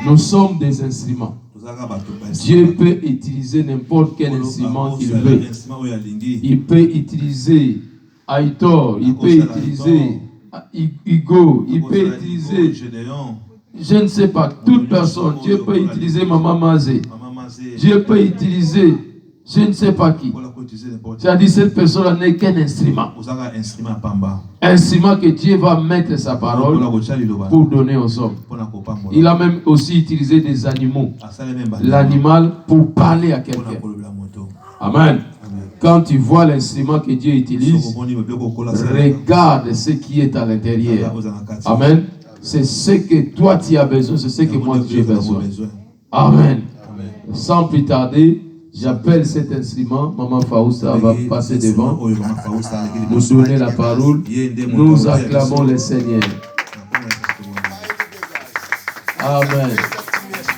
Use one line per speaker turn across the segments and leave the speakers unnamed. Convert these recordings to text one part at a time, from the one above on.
Nous sommes des instruments. Dieu peut utiliser n'importe quel instrument qu'il veut. Il peut utiliser Aitor, il peut utiliser Hugo, il peut utiliser, je ne sais pas, toute personne. Dieu peut utiliser Maman Mazé. Dieu peut utiliser, je ne sais pas qui. C'est-à-dire cette personne n'est qu'un instrument. Instrument que Dieu va mettre sa parole pour donner aux hommes. Il a même aussi utilisé des animaux. L'animal pour parler à quelqu'un. Amen. Quand tu vois l'instrument que Dieu utilise, regarde ce qui est à l'intérieur. Amen. C'est ce que toi tu as besoin, c'est ce que moi j'ai besoin. Amen. Sans plus tarder, j'appelle cet instrument. Maman Fausta va passer devant, nous donner la parole. Nous acclamons le Seigneur. Amen.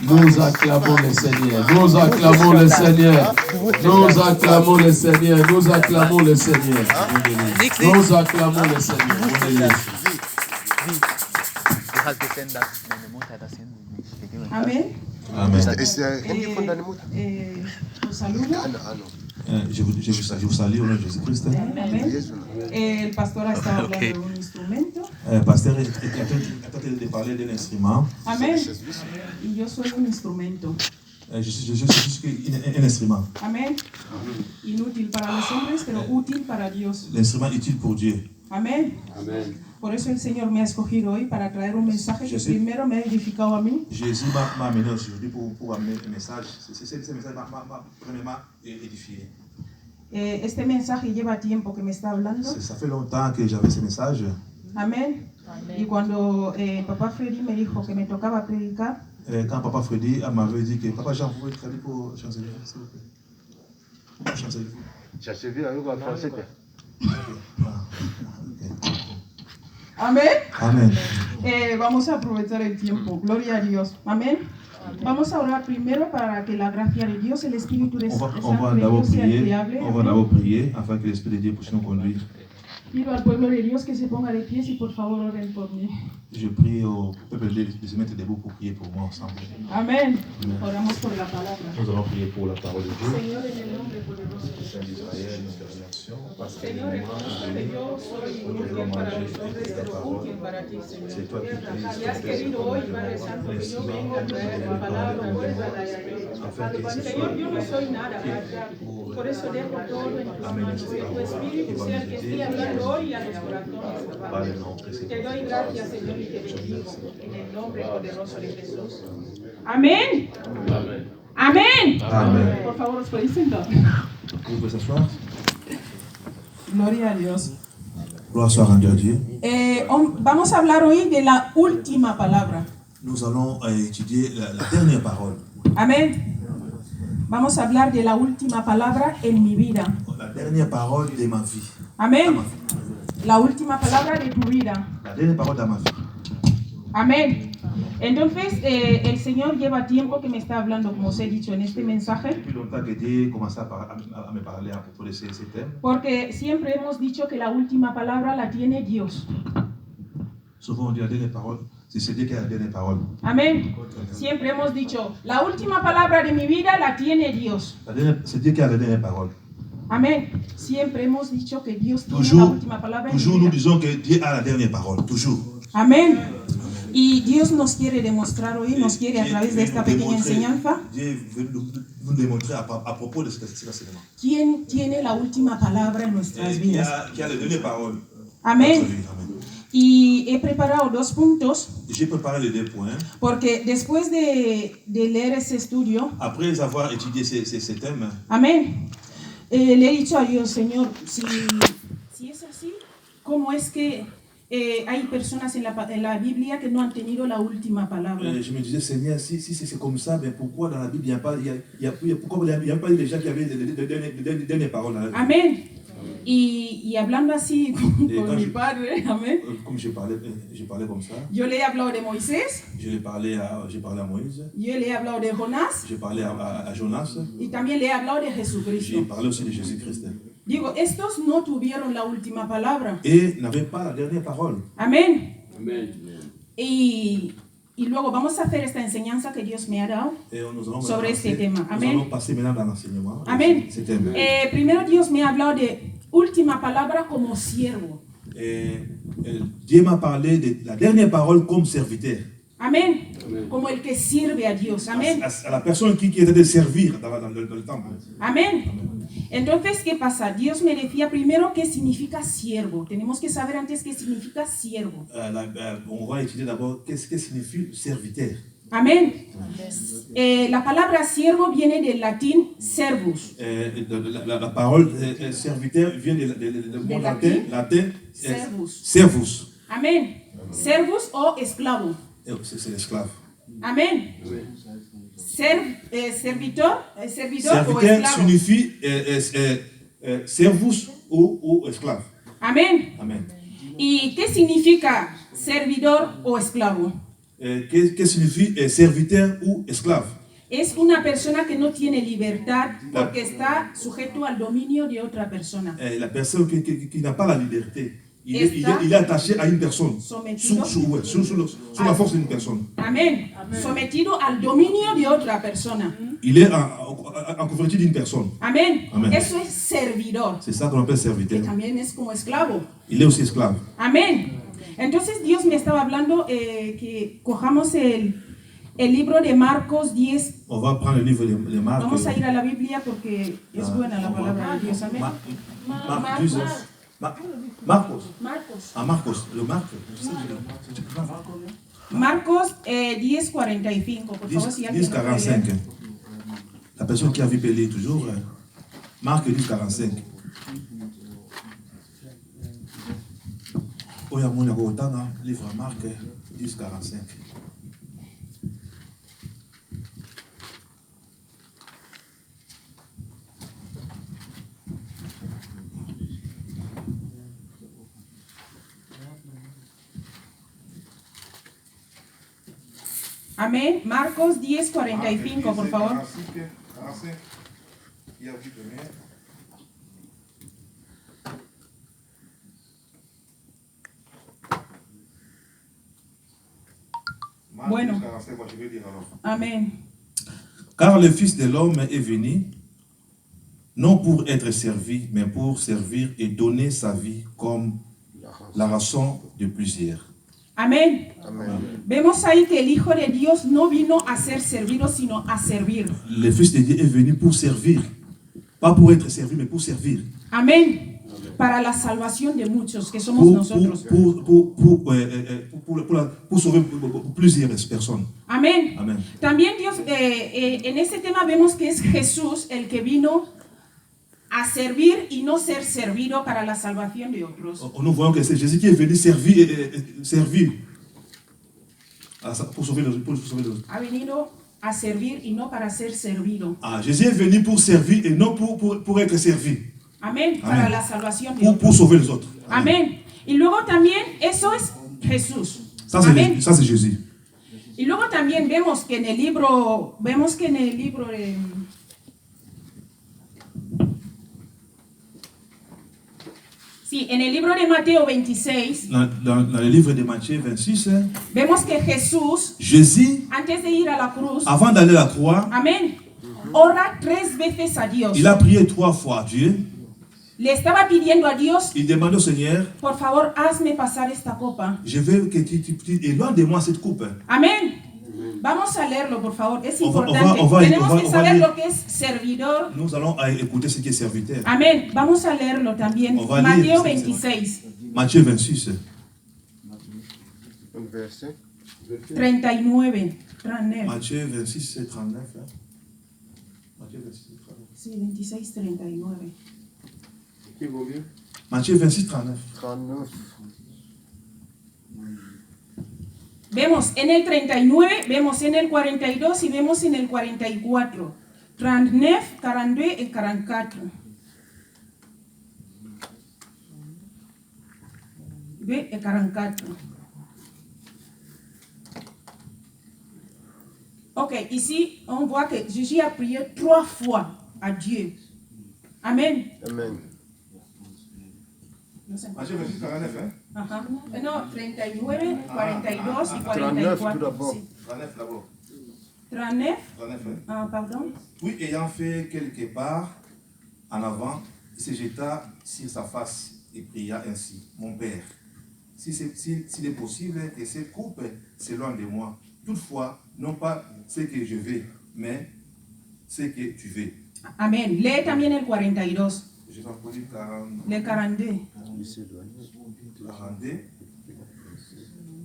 Nous acclamons le Seigneur. Nous acclamons le Seigneur. Nous acclamons le Seigneur. Nous acclamons le Seigneur. Nous acclamons le Seigneur.
Amen.
Amen. Je vous salue au nom de Jésus-Christ.
Amen. El pastor ha estado hablando de un instrumento.
Pasteur est en train de parler d'un instrument.
Amen. Y yo soy un instrumento.
Je suis juste un instrument.
Amen. Inútil para los hombres, pero útil para Dios.
L'instrument utile pour Dieu.
Amen. Amen. Por eso el Señor me ha escogido hoy para traer un mensaje que primero me ha edificado a mí.
Jésus m'a amené aujourd'hui pour amener un message. Ce message m'a premièrement édifié.
Este mensaje lleva tiempo que me está hablando.
Ça fait longtemps que j'avais ce message.
Amen. Y cuando Papa Freddy me dijo que me tocaba predicar,
quand Papa Freddy m'avait dit que Papa Jean, vous pouvez traduire pour chanceler, s'il vous plaît. Chancelez-vous.
Chancelez avec un français.
Amén.
Amén.
Vamos a aprovechar el tiempo. Gloria a Dios. Amén. Vamos a orar primero para que la gracia de Dios, el Espíritu de Dios sea fiable.
On va d'abord prier afin que l'Esprit de Dieu puisse nous conduire.
Pido al pueblo de Dios que se ponga de pies y por favor oren por mí.
Je prie au peuple de se mettre debout pour prier pour moi ensemble.
Amén. Oramos por la palabra.
Nous allons prier pour la parole de Dieu.
Señor, en el nombre poderoso de Jesús. Señor, en el nombre de Dios, soy útil para los hombres, pero útil para ti, Señor. Y has querido hoy, Padre Santo, que yo venga a traer tu palabra, vuelva a Señor, yo no soy nada, Padre. Por eso dejo todo en tus manos. Que tu Espíritu sea el que esté hablando hoy a los corazones, Padre. Te doy gracias, Señor, y te bendigo en el nombre poderoso de Jesús. Amén. Amén.
Amén.
Por favor, os podéis sentar.
Vous pouvez s'asseoir.
Gloria a Dios.
Gloire soit rendue à Dieu.
Vamos a hablar hoy de la última palabra.
Nous allons étudier la dernière parole.
Amén. Vamos a hablar de la última palabra en mi vida.
La dernière parole de ma vie.
Amén. La última palabra de tu vida.
La dernière parole de ma vie.
Amén. Entonces, el Señor lleva tiempo que me está hablando, como os he dicho en este mensaje.
Depuis longtemps que Dieu commence à me parler à propos de ces thèmes.
Porque siempre hemos dicho que la última palabra la tiene Dios.
Souvent on dit la dernière parole, c'est Dieu qui a la dernière parole.
Amén. Siempre hemos dicho, la última palabra de mi vida la tiene Dios.
C'est Dieu qui a la dernière parole.
Amén. Siempre hemos dicho que Dios tiene la última palabra en mi vida.
Toujours nous disons que Dieu a la dernière parole, toujours.
Amén. Y Dios nos quiere demostrar hoy, nos quiere a través de esta pequeña enseñanza,
Dieu veut nous démontrer à propos de cet enseignement.
¿Quién tiene la última palabra en nuestras vidas?
Qui a la dernière parole.
Amén. Y he preparado 2 puntos.
J'ai préparé les 2 points.
Porque después de leer ese estudio,
après avoir étudié ces thèmes,
amén, le he dicho a Dios, Señor, si es así, ¿cómo es que hay personas en la Biblia que no han tenido la última palabra?
Je me disais, Seigneur, si c'est comme ça, mais pourquoi dans la Bible il n'y a pas des gens qui avaient les dernières paroles dans la Bible?
Amén. Y hablando así con mi padre, amén.
Comme je parlais comme ça.
Yo le he hablado de Moisés.
J'ai parlé à Moïse.
Yo le he hablado de Jonás.
J'ai parlé à Jonas.
Y también le he hablado de Jesucristo.
J'ai parlé aussi de Jésus-Christ.
Digo, estos no tuvieron la última palabra.
Et n'avaient pas la dernière parole.
Amén.
Amén.
Y
Y luego vamos a hacer esta enseñanza que Dios me ha dado sobre este tema. Amén. Amén. Primero Dios me ha hablado de última palabra como siervo.
Dieu m'a parlé de la dernière parole comme serviteur.
Amén. Como el que sirve a Dios. Amén.
A la personne qui était de servir dans le temple.
Amén. Entonces, ¿qué pasa? Dios me decía primero qué significa siervo. Tenemos que saber antes qué significa siervo.
On va étudier d'abord qu'est-ce que signifie serviteur.
Amén. La palabra siervo viene del latín servus.
La parole serviteur vient du mot latin
servus.
Servus.
Amén. Servus o esclavo.
C'est l'esclave.
Amén. Servidor o
Serviteur
esclavo.
signifie servus ou esclave.
Amén.
Amen.
¿Y qué significa servidor o esclavo?
¿Qué signifie serviteur ou esclave?
Es una persona que no tiene libertad porque está sujeto al dominio de otra persona.
La personne qui n'a pas la liberté. Il est attaché à une personne, sous la force d'une personne.
Amén. Sometido al dominio de otra persona.
Il est en couverture d'une personne.
Amén.
Amén.
Eso es servidor.
C'est ça qu'on appelle serviteur.
Que también es como esclavo.
Il est aussi esclave.
Amén. Entonces Dios me estaba hablando que cojamos el libro de Marcos 10.
On va prendre le livre de Marc.
Vamos a ir a la Biblia porque es buena la palabra de Dios. Amén.
Marcos.
Marcos.
Marcos. Le Marc.
Marcos 10:45. Por favor, si alguien
10:45. La personne qui a vu Pélé toujours. Marc 10:45. Oya mona ko tanga livre Marc 10:45.
Amén. Marcos 10:45, por favor. Bueno. Amén.
Car le Fils de l'homme est venu, non pour être servi, mais pour servir et donner sa vie comme la rançon de plusieurs.
Amén. Vemos ahí que el Hijo de Dios no vino a ser servido, sino a servir.
Le Fils de Dieu est venu pour servir, pas pour être servi, mais pour servir.
Amén. Para la salvación de muchos que somos nosotros.
Pour sauver plusieurs personnes.
Amén.
Amén.
También Dios, en este tema vemos que es Jesús el que vino a servir y no ser servido para la salvación de otros.
Nous voyons que c'est Jésus qui est venu servir pour sauver les autres.
Ha venido a servir y no para ser servido.
Jésus est venu pour servir et non pour être servi.
Amén. Para la salvación de
pour sauver les autres.
Amén. Y luego también eso es Jesús.
Ça c'est Jésus.
Y luego también vemos que en el libro de Sí, en el libro de Mateo 26,
dans le livre de Matthieu 26,
vemos que
Jésus,
antes de ir a la cruz,
avant d'aller à la croix,
amén, ora 3 veces a Dios.
Il a prié 3 fois à Dieu.
Le estaba pidiendo a Dios,
il demandait au Seigneur,
por favor, hazme pasar esta copa.
Je veux que tu éloignes de moi cette coupe.
Amén. Vamos a leerlo, por favor, es importante. Tenemos que saber lo que es servidor.
Nous allons écouter ce qui est serviteur.
Amén. Vamos a leerlo también. Mateo 26.
Matthieu 26.
39.
Matthieu 26, 39. Matthieu 26, 39.
Sí, 26, 39.
Matthieu 26, 39.
Vemos en el 39, vemos en el 42 y vemos en el 44. 39, 42 y 44. Ve el 44. Ok, ici on voit que Jésus a prié 3 fois à Dieu. Amen.
Amen. Matthieu 26, 49, hein?
No, 39, 42 y 44.
39 d'abord.
39.
39,
Ah, pardon.
Puis ayant fait quelques pas en avant, il se jeta sur sa face et pria ainsi: Mon Père, s'il est possible que cette coupe s'éloigne de moi, toutefois, non pas ce que je veux, mais ce que tu veux.
Amén. Lee también el 42.
Je vais poser 40.
Le 42.
42.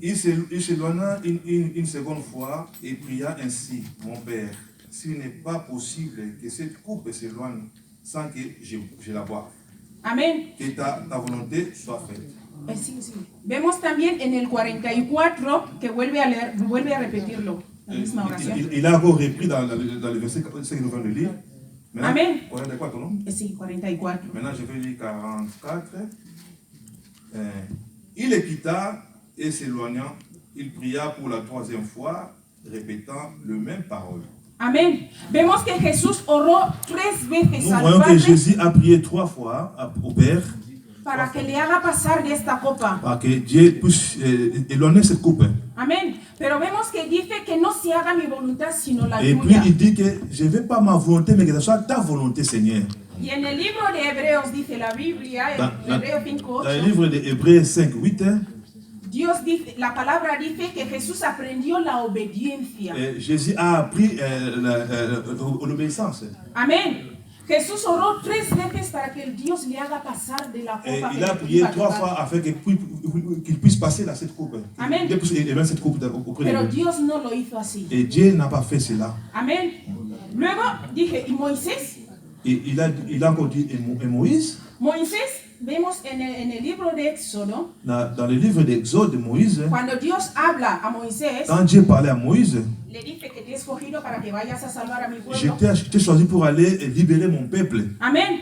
Il s'éloigna une seconde fois et pria ainsi: Mon Père, s'il n'est pas possible que cette coupe s'éloigne sans que je la boive,
Amén.
que ta volonté soit faite.
Sí, sí. Vemos también en el 44 que vuelve a repetirlo. La misma oración.
Il a encore repris dans le verset que nous venons de lire. Maintenant,
Amén.
44, non?
Sí, 44.
Maintenant, je vais lire 44. Il les quitta et s'éloignant, il pria pour la troisième fois, répétant le même parole.
Amén. Vemos que Jesús oró 3 veces
Nous
al
voyons que
Padre
Jésus a prié 3 fois au Père
para que le haga pasar de esta copa.
pour que Dieu puisse éloigner cette coupe.
Amén. Pero vemos que dice que no se haga mi voluntad sino la
Et puis
tuya.
il dit que je ne veux pas ma volonté, mais que ce soit ta volonté, Seigneur.
Y en el libro de Hebreos dice la Biblia, en Hebreos 5:8,
Dans le livre de Hébreux 5, 8,
Dios dice, la palabra dice que Jesús aprendió la obediencia.
Jésus a appris l'obéissance.
Amén. Jesús oró 3 veces para que el Dios le haga pasar de la
Et
copa.
il a prié 3 fois afin qu'il puisse passer dans cette coupe.
Amen.
Qu'il puisse élever cette coupe auprès de
Pero
lui.
Dios no lo hizo así.
Et Dieu n'a pas fait cela.
Amén. Luego dije, ¿y Moisés?
Et il a encore dit, et Moïse,
Moisés, vemos en el libro de Éxodo,
dans le livre d'Exode de Moïse,
cuando Dios habla a Moisés,
quand Dieu parlait à Moïse,
le dice que te he escogido para que vayas a salvar a mi
je
pueblo.
t'ai choisi pour aller libérer mon peuple.
Amén.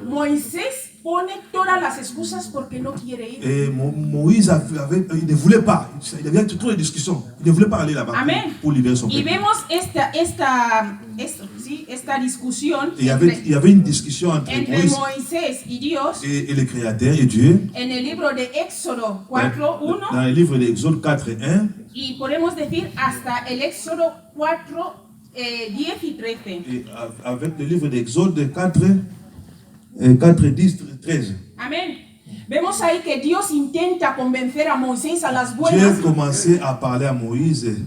Moisés pone todas las excusas porque no quiere ir.
Et Moïse il ne voulait pas, il y avait trop de discussions, il ne voulait pas aller là-bas pour libérer son
Y
peuple.
vemos esta discusión
Et il y avait une discussion entre
entre
Moïse
Moisés y Dios
et le Créateur et Dieu.
en el libro de Éxodo 4:1
Dans le livre d'Exode 4, 1,
y podemos decir hasta el Éxodo 4, 10 y 13.
et avec le livre d'Exode 4, 10, 13.
Amén. Vemos ahí que Dios intenta convencer a Moisés a las
Dieu
buenas.
a commencé à parler à Moïse.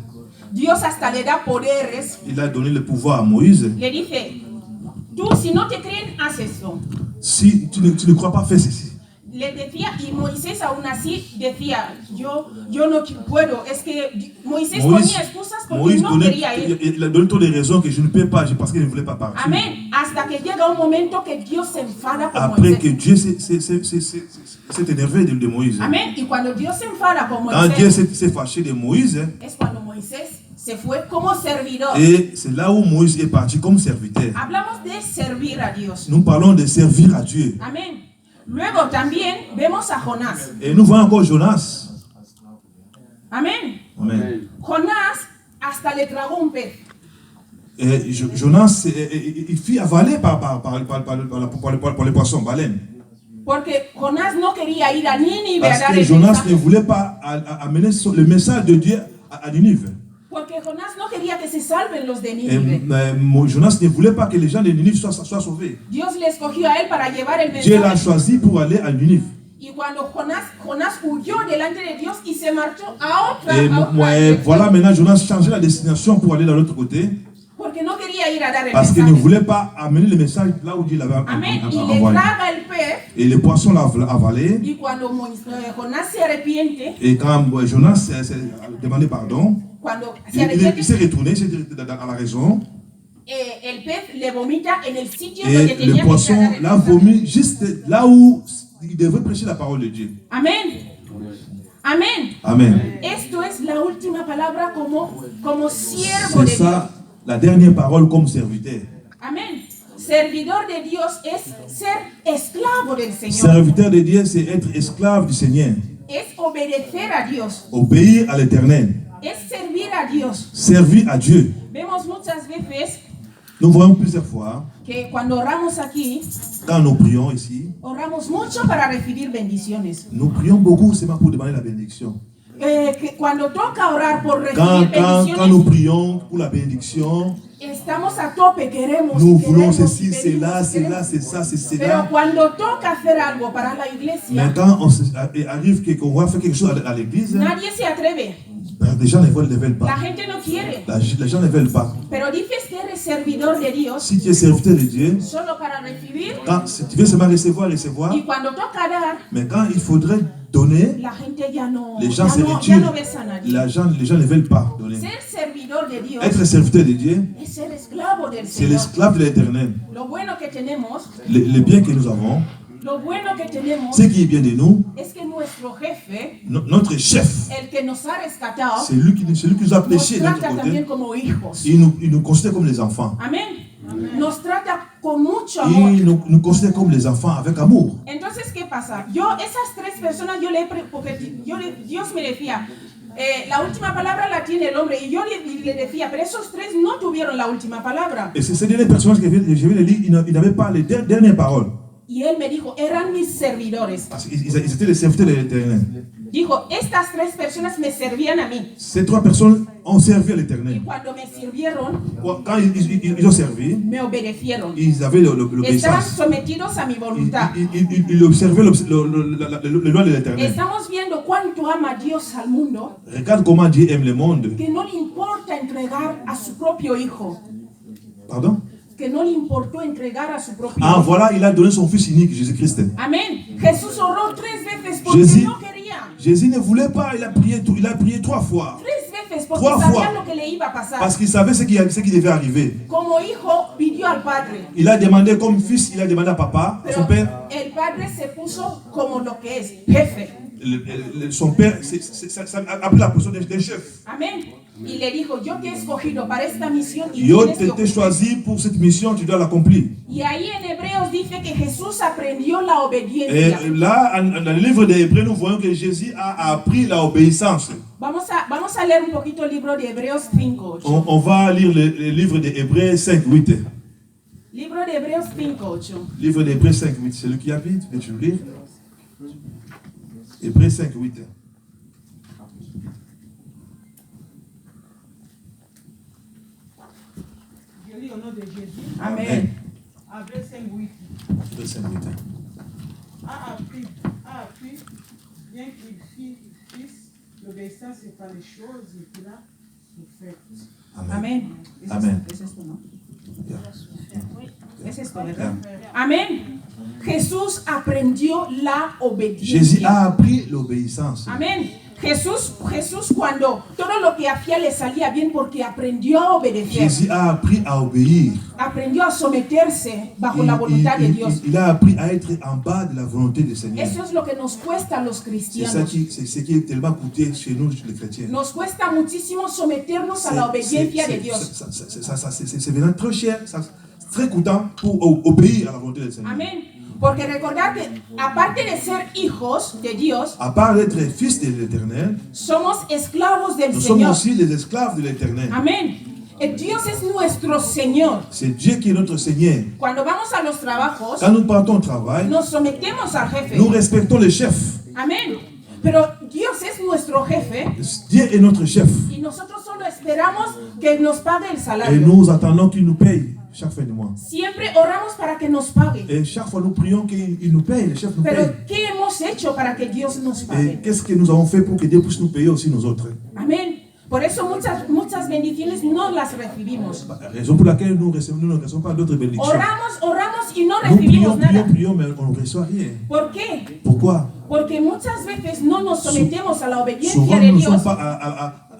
Dios hasta le da poderes.
Il a donné le pouvoir à Moïse.
Le dice, tú si no te creen, haz esto.
Si tu ne crois pas, fais ceci.
Le decía, y Moisés aún así decía, yo no puedo. Es que Moisés ponía excusas porque no quería ir.
Il a donné toutes les raisons que je ne peux pas, parce qu'il ne voulait pas partir.
Amén. Hasta que llega un momento que Dios se enfada con
Après que
Moisés.
Dieu s'est énervé de Moïse.
Amén. Y cuando Dios se enfada con
Quand Dieu
Moisés,
s'est fâché de Moïse,
es cuando Moisés se fue como servidor.
et c'est là où Moïse est parti comme serviteur.
Hablamos de servir a Dios.
Nous parlons de servir à Dieu.
Amén. Luego también vemos a Jonás.
Et nous voyons encore Jonas.
Amén.
Amen.
Jonás hasta le tragó un pez.
Et Jonas, il fut avalé par les poissons, baleines.
Porque Jonás no quería ir a Nínive a
Parce
dar
que
el
Jonas
mensaje.
ne voulait pas amener le message de Dieu à Ninive.
Porque Jonás no quería que se salven los de
Et
Nínive.
Jonas ne voulait pas que les gens de Ninive soient sauvés.
Dios le escogió a él para llevar el
Dieu l'a
mensaje.
choisi pour aller à Ninive.
Y cuando Jonás huyó delante de Dios y se marchó a otra
Et
dirección,
voilà, maintenant Jonas changeait la destination pour aller de l'autre côté.
porque no quería ir a dar el
Parce qu'il ne
mensaje.
voulait pas amener le message là où Dieu l'avait
Amén. Y le
envoyé.
traga el pez.
Et les poissons l'ont avalé.
Y cuando Jonás se arrepiente,
Et quand Jonas s'est demandé pardon,
cuando se
il
arrepiente,
s'est retourné, il s'est à la raison.
el pez le vomita en el sitio donde
Et
tenía
le
que ir a
poisson
dar el
l'a
mensaje.
vomi juste là où il devait prêcher la parole de Dieu.
Amén. Amén.
Amen.
Esto es la última palabra como siervo
C'est
de Dios.
ça, la dernière parole comme serviteur.
Amén. Servidor de Dios es ser esclavo del Señor.
Serviteur de Dieu, c'est être esclave du Seigneur.
Es obedecer a Dios.
Obéir à l'Éternel.
Es servir a Dios.
Servir à Dieu.
Vemos muchas veces
Nous voyons plusieurs fois
que que cuando oramos aquí,
quand nous prions ici,
oramos mucho para recibir bendiciones.
nous prions beaucoup seulement pour demander la bénédiction.
Que cuando toca orar por recibir bendiciones,
quand nous prions pour la bénédiction,
estamos a tope, queremos.
Nous voulons ceci, c'est là, c'est là, c'est ça, c'est cela.
Pero cuando toca hacer algo para la iglesia,
mais quand arrive qu'on va faire quelque chose à l'église,
nadie se atreve.
Les gens ne veulent pas.
La gente no quiere.
Les gens ne veulent pas.
Pero dices que eres servidor de Dios.
Si tu es serviteur de Dieu,
solo para recibir.
Quand tu veux seulement recevoir.
Y cuando toca dar,
mais quand il faudrait donner,
la gente ya no,
les gens se retirent. Les gens ne veulent pas donner.
Ser servidor de Dios,
être serviteur de Dieu,
ser esclavo del
c'est l'esclave de l'Éternel.
Lo bueno que tenemos,
le bien que nous avons,
lo bueno que tenemos,
ce qui est bien de nous,
es que nuestro jefe,
notre chef,
el que nos ha rescatado,
c'est lui qui nous a pêchés de notre côté. Il nous considère comme les enfants.
Amen. Nos trata con mucho amor.
Il nous considère comme les enfants avec amour.
Entonces, ¿qué pasa? Esas tres personas, porque Dios me decía, la última palabra la tiene el hombre. Y yo le decía, pero esos tres no tuvieron la última palabra.
Et ces dernières personnes que je viens de lire, ils n'avaient pas les dernières paroles.
Y él me dijo, eran mis servidores.
Parce qu'ils étaient les serviteurs de l'Éternel.
Dijo, estas tres personas me servían a mí.
Ces trois personnes ont servi à l'Éternel.
Y cuando me sirvieron,
quand ils ont servi,
me obedecieron.
Ils avaient l'obéissance.
Estaban sometidos a mi voluntad.
Ils observaient le loi de l'Éternel.
Estamos viendo cuánto ama Dios al mundo.
Regarde comment Dieu aime le monde.
Que no le importa entregar a su propio hijo.
Pardon?
Que no le importó entregar a su propio hijo.
Ah, voilà, il a donné son fils unique, Jésus-Christ.
Amén. Jesús oró 3 veces porque no quería.
Jésus ne voulait pas, il a prié 3 fois.
3 veces porque sabía lo que le iba a pasar.
Parce qu'il savait ce qui devait arriver.
Como hijo pidió al padre.
Il a demandé comme fils, il a demandé à papa,
pero
son père.
El padre se puso como lo que es, jefe.
Son père a pris la position d'un chef.
Amén. Y le dijo, yo te he escogido para esta misión y
yo te choisi pour cette mission, tu dois l'accomplir.
Y ahí en Hebreos dice que Jesús aprendió la obediencia.
Et là, dans le livre des Hébreux, nous voyons que Jésus a appris l'obéissance.
Vamos a leer un poquito el libro de Hebreos 5:8.
On va lire le livre des Hébreux 5:8.
Libro de Hebreos 5:8.
Livre des Hébreux 5:8. C'est lui qui a vite, peux-tu le lire? Hébreux 5:8.
Au nom de Jésus.
Amen.
Hébreux 5:8. A appris, bien qu'il fisse l'obéissance par les choses qu'il a souffert.
Amen.
Amen.
¿Es esto, no? Es esto, ¿verdad? Amén. Jesús aprendió la obediencia.
Jésus a appris l'obéissance.
Amén. Jesús cuando todo lo que hacía le salía bien porque aprendió a obedecer.
Jésus a appris à obéir.
Aprendió a someterse bajo la voluntad de Dios.
Il a appris à être en bas de la volonté du Seigneur.
Eso es lo que nos cuesta a los cristianos.
C'est ce qui est tellement coûté chez nous les chrétiens.
Nos cuesta muchísimo someternos a la obediencia de Dios.
C'est vraiment très cher, très coûtant pour obéir à la volonté du Seigneur.
Amén. Porque recordar que aparte de ser hijos de Dios,
à part d'être fils de l'Éternel,
somos esclavos del
nous
Señor.
somos aussi les esclaves de l'Éternel.
Amén. Dios es nuestro Señor.
C'est Dieu qui est notre Seigneur.
Cuando vamos a los trabajos,
quand nous partons au travail,
nos sometemos al jefe.
Nous respectons le chef.
Amén. Pero Dios es nuestro jefe.
Dieu est notre chef.
Y nosotros solo esperamos que nos pague el salario.
Et nous attendons qu'il nous paye chaque fin de mois.
Siempre oramos para que nos pague.
Et chaque fois nous prions qu'il nous paye, le chef nous
Pero
paye.
¿qué hemos hecho para que Dios nos
Et
pague?
qu'est-ce que nous avons fait pour que Dieu puisse nous payer aussi nous autres?
Amén. Por eso muchas bendiciones no las recibimos.
La raison pour laquelle nous ne recevons pas d'autres bénédictions.
Oramos y no
Nous
recibimos nada.
prions, mais on ne reçoit rien.
¿Por qué?
Pourquoi?
Porque muchas veces no nos sometemos a la obediencia
Souvent,
de
nous
Dios.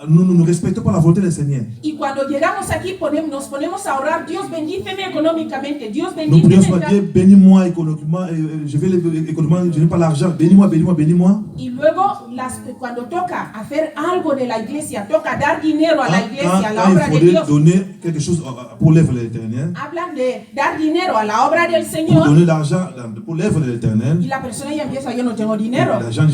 nous ne respectons pas la volonté du Seigneur.
Y cuando llegamos aquí nos ponemos a orar, Dios bendíceme económicamente, Dios
Nous prions
bendíceme.
Dieu, bénis-moi économiquement, je vais économiquement, je n'ai pas l'argent, bénis-moi, bénis-moi, bénis-moi.
Y luego, cuando toca hacer algo de la iglesia, toca dar dinero a la iglesia, a la obra de
il
Dios.
faut donner quelque chose pour l'œuvre de l'Éternel.
Hablan de dar dinero a la obra del
Pour
Señor.
donner l'argent pour l'œuvre de l'Éternel.
Y la persona ya empieza, yo no tengo dinero.
Les gens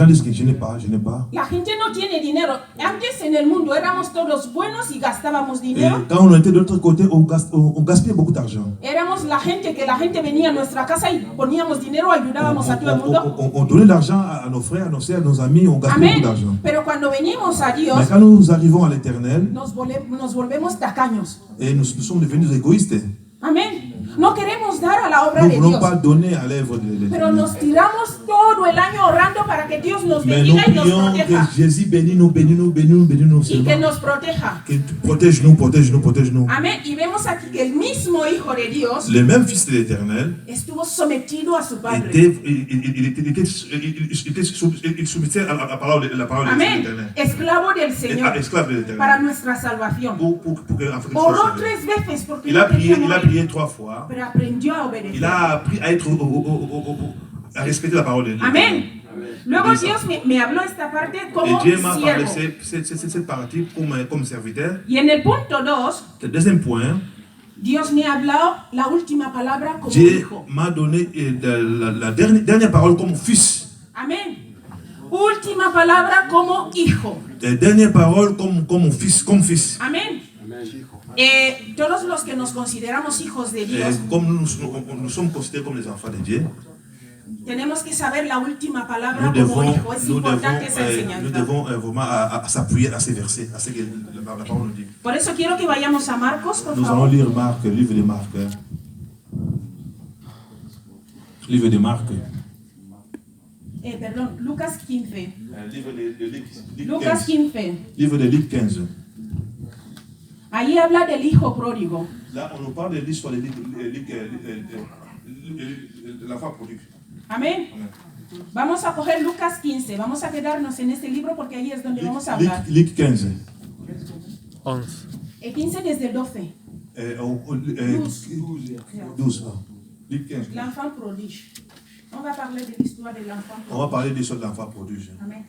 disent que je n'ai pas, je n'ai pas.
La gente no tiene dinero. Antes en el mundo éramos todos buenos y gastábamos
Et
dinero.
quand on était de l'autre côté, on gaspillait beaucoup d'argent.
Éramos ayudábamos la gente, que la gente venía a nuestra casa y poníamos dinero, ayudábamos a todo el mundo.
On donnait l'argent à nos frères, à nos sœurs, à nos amis, on gastait beaucoup d'argent.
Pero cuando venimos a Dios,
mais quand nous arrivons à l'Éternel,
nos volvemos tacaños.
Et nous sommes devenus égoïstes.
Amén. No queremos dar a la obra
Nous
de
ne voulons
Dios.
pas donner à l'œuvre de Dieu.
Pero nos tiramos todo el año orando para que Dios nos
Mais nous
bendiga y nos
prions
proteja.
que Jésus bénisse nous,
Y que
seulement.
nos proteja.
Que protège nous.
Amén. Y vemos aquí que el mismo Hijo de Dios
Le même Fils de l'Éternel
estuvo sometido a su Padre.
il soumettait à la parole de
Amén.
l'Éternel.
Esclavo del Señor.
Esclave de l'Éternel.
Para nuestra salvación.
Pour que l'Afrique soit
Oró
sauvée.
3 veces porque
Il a
no quería
prié
morir,
3 fois.
pero aprendió a obedecer.
Il a appris à être à respecter la parole de Dieu.
Amén. Luego Dios me habló esta parte
Et
como
Dieu m'a parlé
siervo.
cette partie comme serviteur.
Y en el punto 2,
Le deuxième point,
Dios me ha hablado la última palabra como
Dieu
hijo.
m'a donné la dernière parole comme fils.
Amén. Última palabra como hijo.
La dernière parole comme fils.
Amén. Todos los que nos consideramos hijos de Dios,
Comme nous sommes considérés comme les enfants de Dieu,
tenemos que saber la última palabra
nous
como
devons,
hijo. Es importante esa
nous
enseñanza.
devons vraiment à s'appuyer à ces versets, à ce que la parole nous dit.
Por eso quiero que vayamos a Marcos, por
Nous allons
favor.
lire Marc, livre de Marc. Livre de Marc.
Perdón, Lucas 15.
Livre de Luc
Lucas
15.
15.
Livre de Luc 15.
Ahí habla del hijo pródigo.
Là, on nous parle de l'histoire de l'enfant prodigue.
Amén. Vamos a coger Lucas 15. Vamos a quedarnos en este libro porque ahí es donde vamos a hablar.
Luc 15.
11.
El 15 desde el 12.
12. Luc 15.
L'enfant prodige. On va parler de l'histoire de l'enfant
On va
prodige.
parler de l'histoire de l'enfant prodigue.
Amén.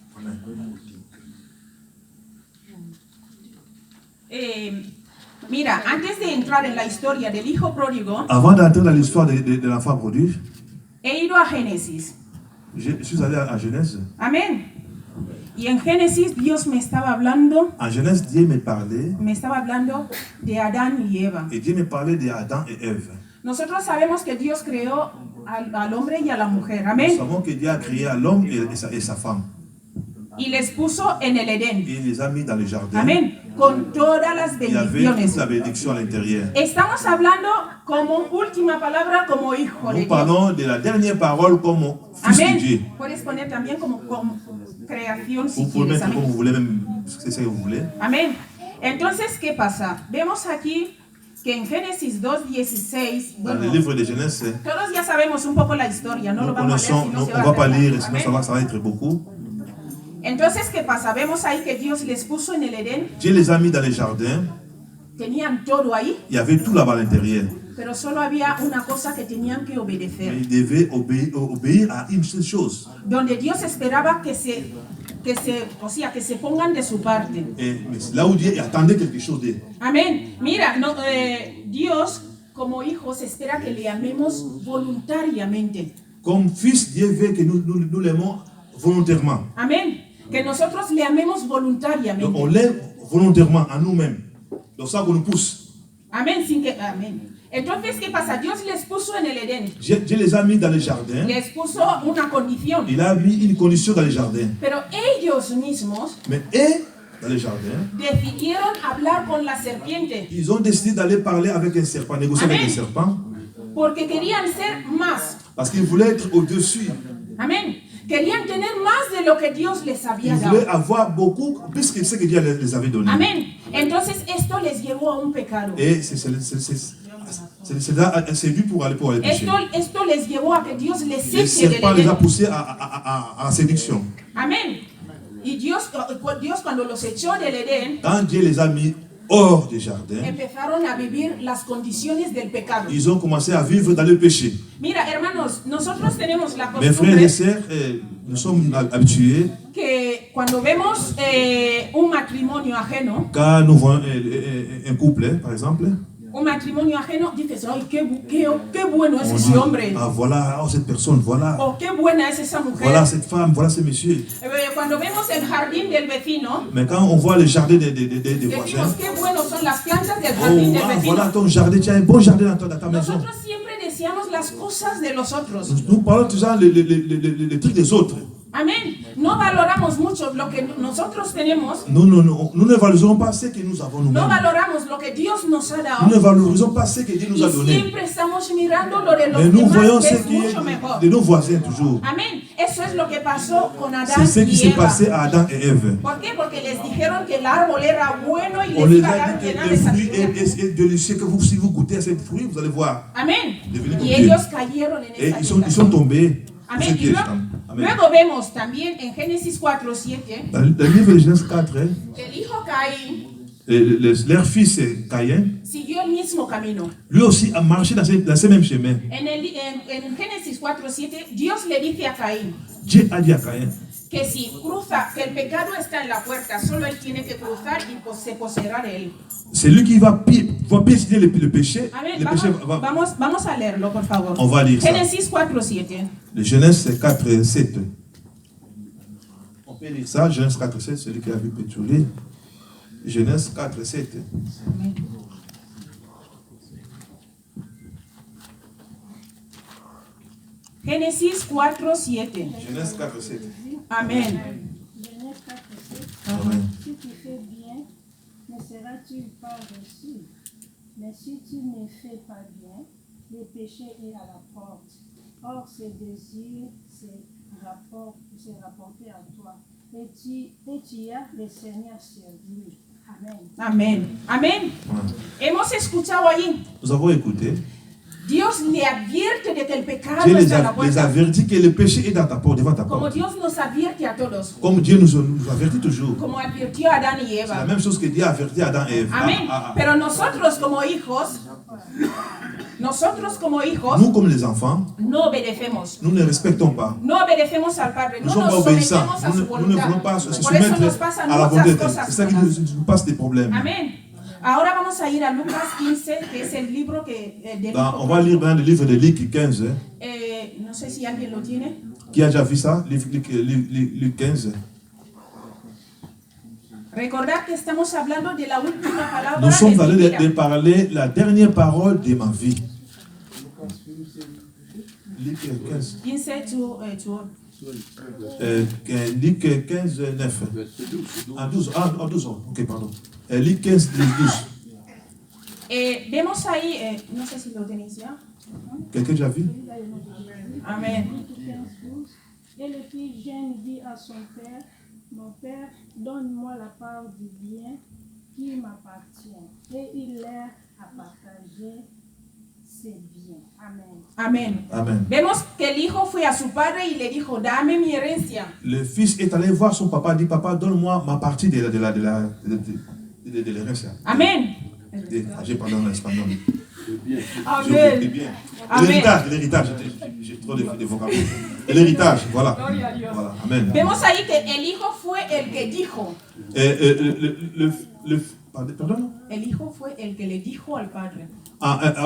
Mira, antes de entrar en la historia del hijo pródigo,
Avant d'entrer dans l'histoire de l'enfant prodigue,
he ido a Génesis.
je suis allé à Genèse.
Amén. Y en Génesis Dios me estaba hablando
En Genèse, Dieu me parlait,
de Adán y Eva.
et Dieu me parlait d'Adam et Ève.
Nosotros sabemos que Dios creó al hombre y a la mujer.
Nous
Amén.
savons que Dieu a créé l'homme et sa femme.
Y les puso en el Edén.
Il les a mis dans le jardin.
Amén. Con todas las
Il y avait toute
bendiciones.
la bénédiction à l'intérieur.
Estamos hablando como última palabra como hijo de
Nous
Dios.
parlons de la dernière parole comme fils de Dieu.
Amén. Puedes poner también como creación si
Vous pouvez
quieres.
mettre comme
Amén.
vous voulez, même c'est ce que vous voulez.
Amén. Entonces, ¿qué pasa? Vemos aquí que en Génesis 2:16,
Dans le
bueno,
livre de Genèse,
todos ya sabemos un poco la historia, no
nous
lo vamos a leer,
connaissons,
si no se
on
va
va
a
pas
tardar.
lire, sinon
Amén.
ça va être beaucoup.
Entonces, ¿qué pasa? Vemos ahí que Dios les puso en el Edén,
Dieu les a mis dans le jardin.
tenían todo ahí,
Il y avait tout là-bas à l'intérieur.
pero solo había una cosa que tenían que
Mais
obedecer,
ils devaient obéir à une seule chose.
donde Dios esperaba que se pongan de su parte.
Et là où Dieu attendait quelque chose d'eux.
Amén. Mira, Dios como hijos espera que le amemos voluntariamente.
Comme fils, Dieu veut que nous l'aimons volontairement.
Amén. Que nosotros le amemos
Donc
voluntariamente.
on l'aime volontairement à nous-mêmes. Donc ça qu'on nous pousse.
Amén. Amén. Entonces, ¿qué pasa? Dios les puso en el Edén.
Dieu les a mis dans le jardin.
Les puso una condición.
Il a mis une condition dans le jardin.
Pero ellos mismos
Mais eux, dans le jardin,
decidieron hablar con la serpiente.
ils ont décidé d'aller parler avec un serpent, négocier avec
Amen.
un serpent.
Porque querían ser más.
Parce qu'ils voulaient être au-dessus.
Amén. Querían tener más de lo que Dios les
Ils
había
voulaient
dado.
avoir beaucoup, plus que ce que Dieu les avait donné.
Amén. Entonces, esto les llevó a un pecado.
Et c'est dû pour aller pécher.
Esto les llevó a que Dios les
Le
eche del
serpent les a
Edén.
poussés à la séduction.
Amén. Y Dios cuando los echó del Edén,
Quand Dieu les a mis hors du jardin,
empezaron a vivir las condiciones del pecado.
ils ont commencé à vivre dans le péché.
Mira, hermanos, nosotros tenemos la
Mes frères et
costumbre
sœurs, nous sommes habitués,
que cuando vemos un matrimonio ajeno,
quand nous voyons un couple, par exemple,
un matrimonio ajeno, dices, ay, qué bueno es
on
ese
dit,
hombre,
ah voilà, oh, cette personne, voilà,
o qué buena es esa mujer.
voilà cette femme, voilà ce monsieur.
Cuando vemos el jardín del vecino,
Mais quand on voit le jardin des
decimos,
voisins,
qué buenos son las plantas del
oh,
jardín del
ah,
vecino.
voilà ton jardin, tu as un bon jardin dans ta maison.
Nosotros siempre apreciamos las cosas de los otros.
Nous parlons toujours les trucs des autres.
Amén. No valoramos mucho lo que nosotros tenemos.
Nous ne valorisons pas ce que nous avons nous-mêmes.
No valoramos lo que Dios nos ha dado.
Nous ne valorisons pas ce que Dieu nous a donné.
Siempre estamos mirando lo de los
Mais nous voyons
demás,
ce
que es
qui
mucho
est
mejor.
de nos voisins toujours.
Amén. Eso es lo que pasó con
C'est
Adán
ce qui
y
s'est
Eva.
passé à Adam et Ève.
¿Por qué? Porque les dijeron que el árbol era bueno y
On
les
les
iba a
a
dar
dit
llena
que
de
les fruits
sabiduría.
est délicieux, que si vous goûtez à ces fruits, vous allez voir.
Amén.
Devenir comme
Y
Dieu.
ellos cayeron en
Et
esa
ils sont
tentación.
tombés.
Amén.
Ce
Y
piège.
luego,
Amen.
luego vemos también en Génesis 4:7
Dans le livre de Genèse 4,
el hijo Caín
leur fils Caïn,
siguió el mismo camino.
lui aussi a marché dans ce même chemin.
En Génesis 4:7 Dios le dice a Caín
Dieu a dit à Caïn
que si cruza, que el pecado está en la puerta, solo él tiene que cruzar y se poseerá de él.
c'est lui qui va piétiner le péché.
Amén.
Le péché va,
Vamos a leerlo, por favor.
on va lire ça.
Génesis 4:7.
Le Genèse 4, 7. On peut lire ça, Genèse 4, 7, celui qui a vu peut lire. Genèse 4, 7.
Amén. Génesis 4:7.
Genèse 4, 7.
Amén.
Genèse 4, 7.
Amen.
Si tu fais bien, ne seras-tu pas reçu? Mais si tu ne fais pas bien, le péché est à la porte. Or, ses désirs se rapportent à toi. Et tu as le Seigneur sur lui. Amen.
Amén. Amén. Hemos escuchado allí.
Nous avons écouté.
Dios le advierte de que el pecado
Dieu
está en la
les
puerta.
avertit que le péché est dans ta porte, devant ta
Como
porte.
Dios nos advierte a todos.
Comme Dieu nous avertit toujours.
Como advirtió a Adán y
C'est la
Eva.
même chose que Dieu a averti Adam et Ève.
Amén. Pero nosotros como hijos,
Nous, comme les enfants,
no obedecemos.
nous ne respectons pas.
No obedecemos al Padre.
Nous
No
ne sommes pas
nos
obéissants.
sometemos a su
Nous ne
voluntad.
voulons pas se
Por eso nos
soumettre
pasan
à la
muchas
volonté.
cosas
C'est ça qui
malas.
nous passe des problèmes.
Amén. Ahora vamos a ir a Lucas 15, que es el libro que
On va lire dans le livre de Luc 15.
no sé si alguien lo tiene.
Qui a déjà vu ça? Luc 15.
Recordad que estamos hablando de la última palabra
Nous sommes
de
allés
mi vida.
de parler la dernière parole de ma vie. Luc 15.
15 to
Luc 15, 9. Ah, 12. Ah, 12. Ok, pardon. Luc 15, 12.
Vemos ahí, no sé si lo tenéis ya.
Quelqu'un déjà vu?
Amén.
Et le fils jeune dit à son père, mon père, donne-moi la part du bien qui m'appartient. Et il leur a partagé ses biens. Amen.
Amén.
Amen.
Vemos que el hijo fue a su padre y le dijo, dame mi herencia.
Le fils est allé voir son papa, dit, papa, donne-moi ma partie de l'héréncia.
Amén.
J'ai pardon en espagnol.
Amén.
L'héritage, j'ai trop de vocabulaire. L'héritage, voilà. Voilà, amen.
Vemos ahí que el hijo fue el que dijo.
Pardon?
El hijo fue el que le dijo al padre.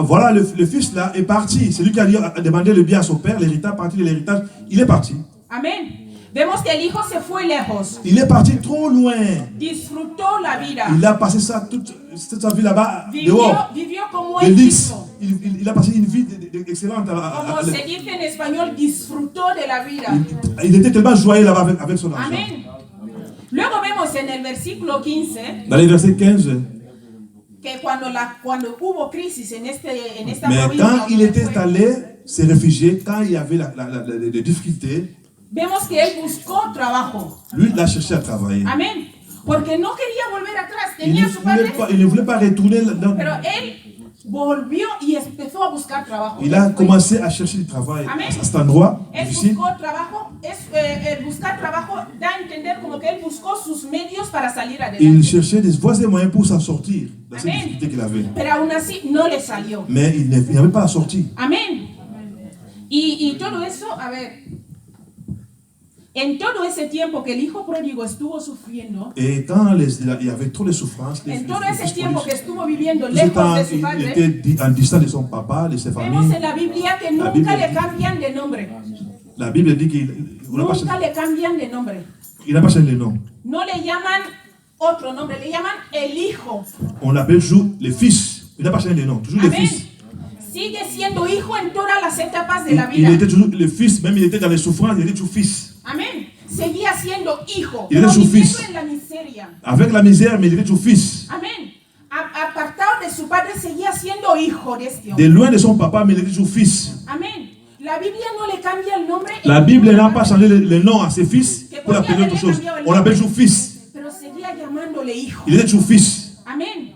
Voilà, le fils là est parti. C'est lui qui a demandé le bien à son père, l'héritage, partie de l'héritage. Il est parti.
Amén. Vemos que el hijo se fue lejos.
Il est parti trop loin.
Disfrutó la vida.
Il a passé toute sa vie là-bas, dehors.
Vivió como
De
él
luxe.
quiso.
Il a passé une vie excellente.
Como se dice en español, disfrutó de la vida.
Il était tellement joyeux là-bas avec son argent.
Amén. Luego vemos en el versículo 15
Dans les versets 15.
que cuando hubo crisis en esta
Mais
provincia,
quand il
donde
était
fue,
allé se réfugier, quand il y avait des difficultés,
vemos que él buscó trabajo.
lui, il a cherché à travailler.
Amén. Porque no quería volver atrás.
Il
Tenía a su padre,
ne voulait pas retourner là.
pero él volvió y empezó a buscar trabajo.
Il a commencé à chercher du travail
Amen.
à cet endroit
Él
difficile.
buscó trabajo. El buscar trabajo da a entender como que él buscó sus medios para salir
Il
adelante.
cherchait des voies et moyens pour s'en sortir dans cette
Amen.
difficulté qu'il avait.
Pero aún así no le salió.
Mais il n'avait pas la sortie.
Amén. Y todo eso, a ver, en todo ese tiempo que el hijo pródigo estuvo sufriendo,
Et quand il y avait trop de souffrances,
en todo ese tiempo que estuvo viviendo
tout ce
lejos
temps,
de su
il
padre,
était en distance de son papa, de ses
vemos
familles.
en la Biblia que
La
nunca
Biblia
le
dit-
cambian de nombre.
La Bible dit qu'il n'a pas
Nunca
changé
le cambian de nombre.
le nom.
No le llaman otro nombre, le llaman el hijo.
On l'appelle toujours le fils. Il n'a pas changé le nom, toujours le
Amén.
fils.
sigue siendo hijo en todas las etapas de la
Il
vida.
était toujours le fils, même il était dans les souffrances, il était toujours fils.
Amén. Seguía siendo hijo,
Il était
pero
su
viviendo
fils.
en la miseria.
Avec la misère, mais il était toujours fils.
Amén. Apartado de su padre, seguía siendo hijo de este
De
hombre.
loin de son papa, mais il était toujours fils.
Amén. La Biblia no le cambia el nombre.
La Bible n'a pas changé le nom à ses fils pour l'appeler autre chose. On l'appelle toujours fils.
Pero seguía llamándole hijo.
Il était toujours fils.
Amén.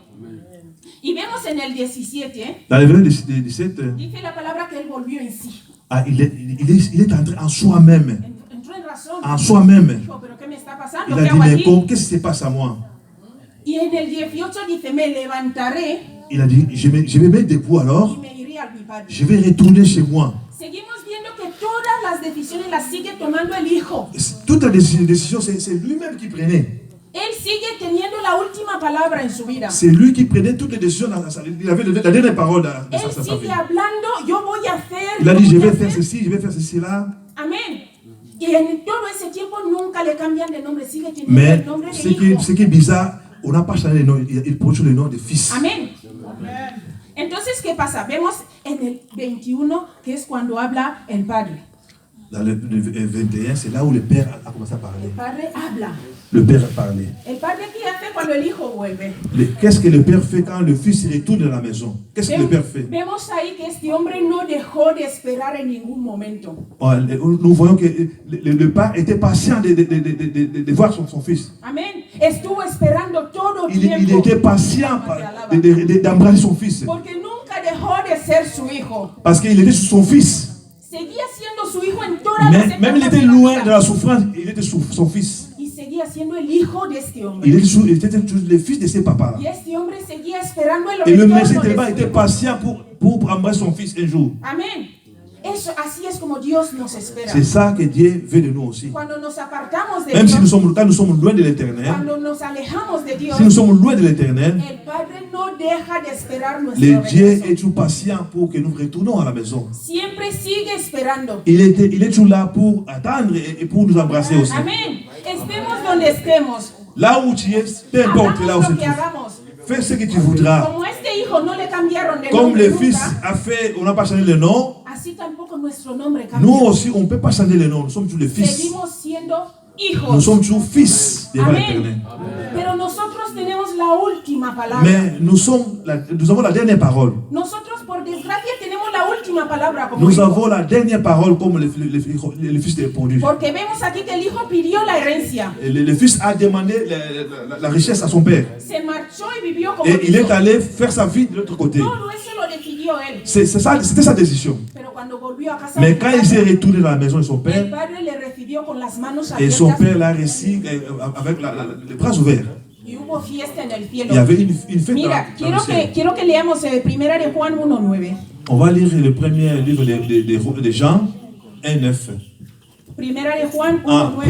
Y vemos en el 17,
Dans le verset 17,
dice la palabra que él volvió en sí.
il est entré en soi-même.
Entró en razón.
En soi-même.
Dijo, pero ¿qué me está
Il
pasando?
a
¿Qué
dit,
hago
mais
aquí?
qu'est-ce qui se passe à moi?
Y en el 18 dice, me levantaré
Il a dit, je vais mettre debout
y
alors,
me iré a mi padre.
je vais retourner chez moi.
Seguimos viendo que todas las decisiones las sigue tomando el hijo.
Toute la décision, c'est lui-même qui prenait.
Él sigue teniendo la última palabra en su vida.
C'est lui qui prenait toutes les décisions. Il avait la dernière parole de
Él
sa
sigue
vie.
hablando, yo voy a hacer.
Il a
yo
dit, je
voy a
vais faire
hacer.
ceci, je vais faire ceci, là.
Amén. Y en todo ese tiempo nunca le cambian de nombre, sigue teniendo
Mais
el nombre de
ce
hijo.
qui est bizarre, on n'a pas changé le nom. Il prend toujours le nom de fils.
Amén. Entonces, ¿qué pasa? Vemos en el 21, que es cuando habla el padre.
Dans le 21, c'est là où le père a commencé à parler.
El padre habla.
Le père a parlé.
El padre, ¿qué hace cuando el hijo vuelve?
Qu'est-ce que le père fait quand le fils retourne dans la maison? Qu'est-ce que le père fait?
Vemos ahí que este hombre no dejó de esperar en ningún momento.
Nous voyons que le père était patient de voir son fils.
Amén. Estuvo esperando todo
Il
tiempo.
était patient d'embrasser son fils.
Porque nunca dejó de ser su hijo.
Parce qu'il était son fils.
Seguía siendo su hijo en todas las etapas
Même il était
de la
loin
vida.
de la souffrance, il était son fils.
Y seguía siendo el hijo de este hombre.
Il était le fils de ses papas.
Y este hombre seguía esperando el
Et le
retorno
monsieur
de su
était
hijo.
patient pour embrasser son fils un jour.
Amén. Eso, así es como Dios nos espera.
C'est ça que Dieu veut de nous aussi.
Cuando nos apartamos de
Même si
Dios,
quand nous sommes loin de l'éternel,
cuando nos alejamos de Dios,
si nous sommes loin de l'éternel,
el Padre no deja de esperar nuestro
le Dieu
regreso.
est toujours patient pour que nous retournions à la maison.
Siempre sigue esperando.
Il est toujours là pour attendre et pour nous embrasser aussi.
Amén. Estemos donde estemos.
Là où tu es, peu importe là où
Hagamos
tu
lo que
es,
hagamos.
fais ce que tu voudras.
Como este hijo no le cambiaron de
Comme
nombre
le fils
nunca,
a fait, on n'a pas changé le nom.
así tampoco nuestro nombre
Nous
cambia.
aussi, on ne peut pas changer le nom. Nous sommes toujours les fils.
Seguimos siendo
Nous
hijos.
sommes toujours fils devant
Amén.
l'éternel.
Pero nosotros tenemos la última palabra.
Mais nous avons la dernière parole.
Nosotros, por desgracia, tenemos la última palabra como
Nous
hijo.
avons la dernière parole comme le fils de produit.
Porque vemos aquí que el hijo pidió la herencia.
Le fils a demandé la richesse à son père.
Se marchó y vivió como
Et il est
quiso.
allé faire sa vie de l'autre côté.
Todo eso lo decidió él.
C'était sa décision.
Pero cuando volvió a casa,
Mais quand il s'est retourné dans la maison de son
el
père,
padre le recibió con las manos
et son
abiertas
père l'a reçu avec les bras ouverts.
y hubo fiesta en el cielo.
Il y avait une fête
Mira,
dans le ciel.
quiero que leamos Primera de Juan 1:9.
On va lire le premier livre de Jean 1:9.
Primera de Juan
Ah,
1:9.